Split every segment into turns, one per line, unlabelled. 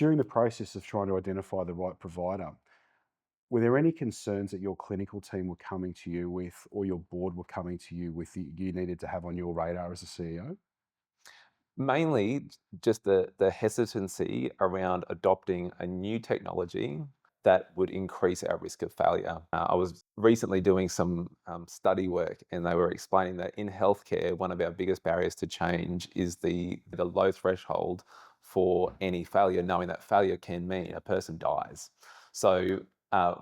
during the process of trying to identify the right provider, were there any concerns that your clinical team were coming to you with, or your board were coming to you with, that you needed to have on your radar as a CEO?
Mainly just the hesitancy around adopting a new technology that would increase our risk of failure. I was recently doing some study work, and they were explaining that in healthcare, one of our biggest barriers to change is the low threshold for any failure, knowing that failure can mean a person dies. So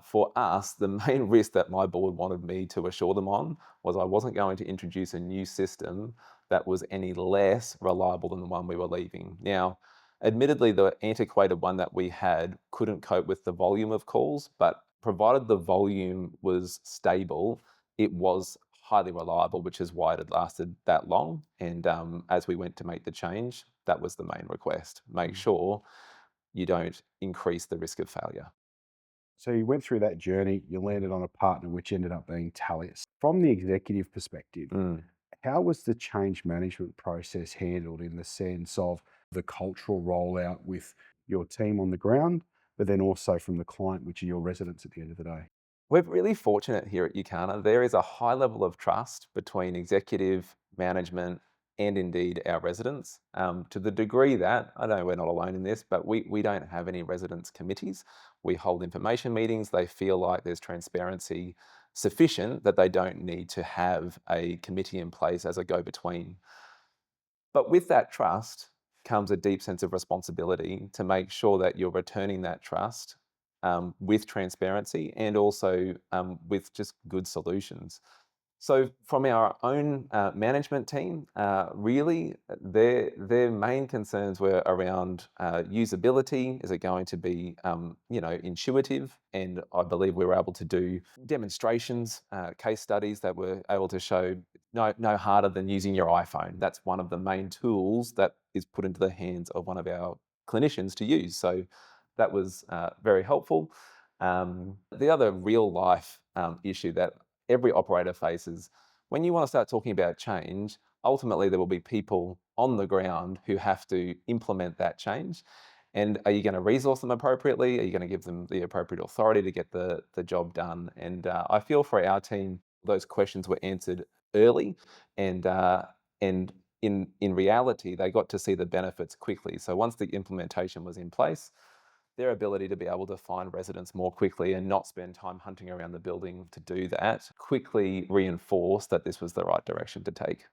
for us, the main risk that my board wanted me to assure them on was I wasn't going to introduce a new system that was any less reliable than the one we were leaving. Now, admittedly, the antiquated one that we had couldn't cope with the volume of calls, but provided the volume was stable, it was highly reliable, which is why it had lasted that long. And as we went to make the change, that was the main request. Make
Mm.
sure you don't increase the risk of failure.
So you went through that journey, you landed on a partner, which ended up being Talius. From the executive perspective,
Mm.
how was the change management process handled in the sense of the cultural rollout with your team on the ground, but then also from the client, which are your residents at the end of the day?
We're really fortunate here at Yukana. There is a high level of trust between executive, management, and indeed our residents. To the degree that, I know we're not alone in this, but we don't have any residents' committees. We hold information meetings. They feel like there's transparency sufficient that they don't need to have a committee in place as a go between. But with that trust comes a deep sense of responsibility to make sure that you're returning that trust with transparency and also with just good solutions. So from our own management team, really their main concerns were around usability. Is it going to be intuitive? And I believe we were able to do demonstrations, case studies that were able to show no harder than using your iPhone. That's one of the main tools that is put into the hands of one of our clinicians to use. So that was very helpful. The other real life issue that every operator faces when you want to start talking about change, ultimately there will be people on the ground who have to implement that change. And are you going to resource them appropriately? Are you going to give them the appropriate authority to get the job done? And I feel for our team, those questions were answered early, and and in reality, they got to see the benefits quickly. So once the implementation was in place, their ability to be able to find residents more quickly and not spend time hunting around the building to do that quickly reinforced that this was the right direction to take.